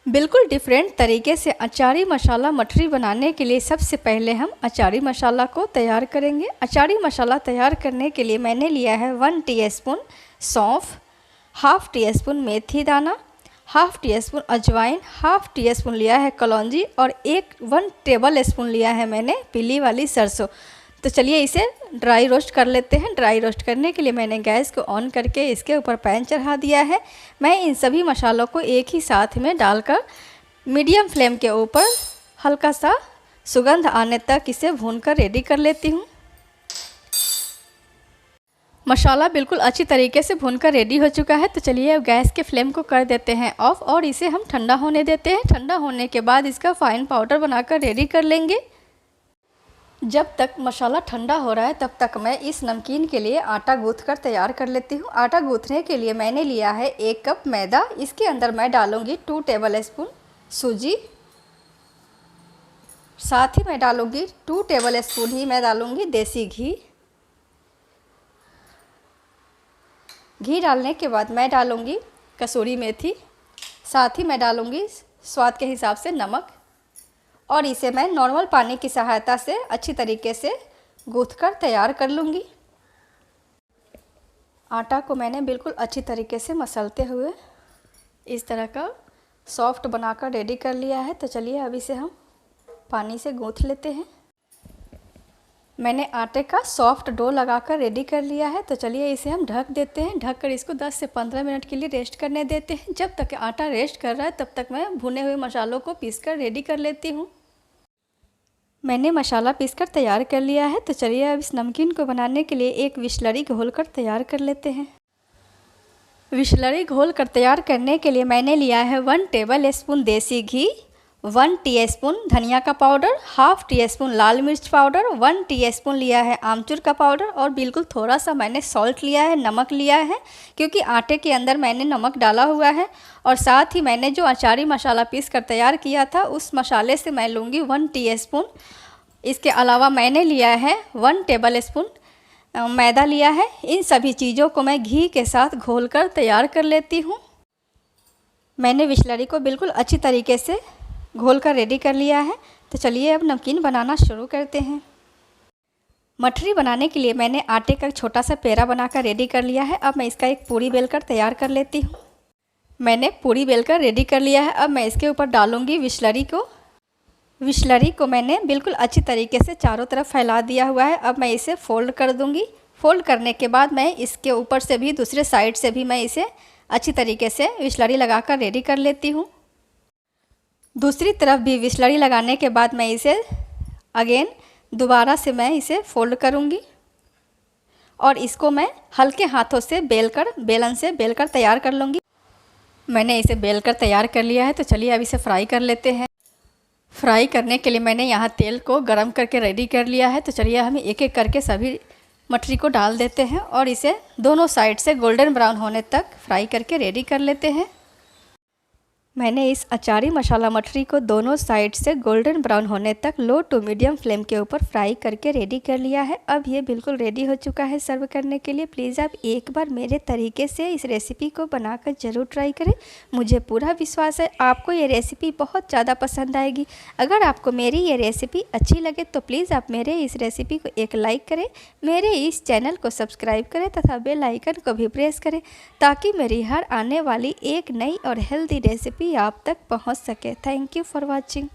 बिल्कुल डिफरेंट तरीके से अचारी मसाला मठरी बनाने के लिए सबसे पहले हम अचारी मसाला को तैयार करेंगे। अचारी मसाला तैयार करने के लिए मैंने लिया है 1 टीस्पून सौंफ, हाफ़ टी स्पून मेथी दाना, हाफ़ टी स्पून अजवाइन, हाफ़ टी स्पून लिया है कलौंजी और 1 टेबल स्पून लिया है मैंने पीली वाली सरसों। तो चलिए इसे ड्राई रोस्ट कर लेते हैं। ड्राई रोस्ट करने के लिए मैंने गैस को ऑन करके इसके ऊपर पैन चढ़ा दिया है। मैं इन सभी मसालों को एक ही साथ में डालकर मीडियम फ्लेम के ऊपर हल्का सा सुगंध आने तक इसे भूनकर रेडी कर लेती हूँ। मसाला बिल्कुल अच्छी तरीके से भूनकर रेडी हो चुका है। तो चलिए अब गैस के फ्लेम को कर देते हैं ऑफ और इसे हम ठंडा होने देते हैं। ठंडा होने के बाद इसका फाइन पाउडर बनाकर रेडी कर लेंगे। जब तक मसाला ठंडा हो रहा है तब तक मैं इस नमकीन के लिए आटा गूँथ कर तैयार कर लेती हूँ। आटा गूँथने के लिए मैंने लिया है 1 कप मैदा। इसके अंदर मैं डालूँगी 2 टेबल स्पून सूजी, साथ ही मैं डालूँगी 2 टेबल स्पून ही मैं डालूँगी देसी घी। घी डालने के बाद मैं डालूँगी कसूरी मेथी, साथ ही मैं डालूँगी स्वाद के हिसाब से नमक और इसे मैं नॉर्मल पानी की सहायता से अच्छी तरीके से गूँथकर तैयार कर लूँगी। आटा को मैंने बिल्कुल अच्छी तरीके से मसलते हुए इस तरह का सॉफ्ट बनाकर रेडी कर लिया है। तो चलिए अब इसे हम पानी से गूँथ लेते हैं। मैंने आटे का सॉफ्ट डो लगाकर रेडी कर लिया है। तो चलिए इसे हम ढक देते हैं। ढककर इसको 10 से 15 मिनट के लिए रेस्ट करने देते हैं। जब तक आटा रेस्ट कर रहा है तब तक मैं भुने हुए मसालों को पीसकर रेडी कर लेती हूँ। मैंने मसाला पीसकर तैयार कर लिया है। तो चलिए अब इस नमकीन को बनाने के लिए एक बिस्लरी घोल कर तैयार कर लेते हैं। बिस्लरी घोल कर तैयार करने के लिए मैंने लिया है 1 टेबल स्पून देसी घी, 1 टीस्पून धनिया का पाउडर, हाफ़ टी स्पून लाल मिर्च पाउडर, 1 टीस्पून लिया है आमचूर का पाउडर और बिल्कुल थोड़ा सा मैंने सॉल्ट लिया है, नमक लिया है क्योंकि आटे के अंदर मैंने नमक डाला हुआ है। और साथ ही मैंने जो अचारी मसाला पीस कर तैयार किया था उस मसाले से मैं लूँगी 1 टीस्पून। इसके अलावा मैंने लिया है 1 टेबल स्पून मैदा लिया है। इन सभी चीज़ों को मैं घी के साथ घोलकर तैयार कर लेती हूँ। मैंने बिस्लरी को बिल्कुल अच्छी तरीके से घोल कर रेडी कर लिया है। तो चलिए अब नमकीन बनाना शुरू करते हैं। मठरी बनाने के लिए मैंने आटे का छोटा सा पेड़ा बनाकर रेडी कर लिया है। अब मैं इसका एक पूरी बेलकर तैयार कर लेती हूँ। मैंने पूरी बेलकर रेडी कर लिया है। अब मैं इसके ऊपर डालूँगी बिस्लरी को। बिस्लरी को मैंने बिल्कुल अच्छी तरीके से चारों तरफ फैला दिया हुआ है। अब मैं इसे फ़ोल्ड कर दूँगी। फ़ोल्ड करने के बाद मैं इसके ऊपर से भी दूसरे साइड से भी मैं इसे अच्छी तरीके से बिस्लरी लगाकर रेडी कर लेती हूँ। दूसरी तरफ भी बिस्लरी लगाने के बाद मैं इसे अगेन दोबारा से मैं इसे फ़ोल्ड करूँगी और इसको मैं हल्के हाथों से बेलन से बेलकर तैयार कर लूँगी। मैंने इसे बेलकर तैयार कर लिया है। तो चलिए अब इसे फ्राई कर लेते हैं। फ्राई करने के लिए मैंने यहाँ तेल को गरम करके रेडी कर लिया है। तो चलिए हम एक एक करके सभी मठरी को डाल देते हैं और इसे दोनों साइड से गोल्डन ब्राउन होने तक फ्राई करके रेडी कर लेते हैं। मैंने इस अचारी मसाला मठरी को दोनों साइड से गोल्डन ब्राउन होने तक लो टू मीडियम फ्लेम के ऊपर फ्राई करके रेडी कर लिया है। अब ये बिल्कुल रेडी हो चुका है सर्व करने के लिए। प्लीज़ आप एक बार मेरे तरीके से इस रेसिपी को बनाकर ज़रूर ट्राई करें। मुझे पूरा विश्वास है आपको ये रेसिपी बहुत ज़्यादा पसंद आएगी। अगर आपको मेरी ये रेसिपी अच्छी लगे तो प्लीज़ आप मेरे इस रेसिपी को एक लाइक करें, मेरे इस चैनल को सब्सक्राइब करें तथा बेल आइकन को भी प्रेस करें ताकि मेरी हर आने वाली एक नई और हेल्दी रेसिपी आप तक पहुंच सके। Thank you for watching.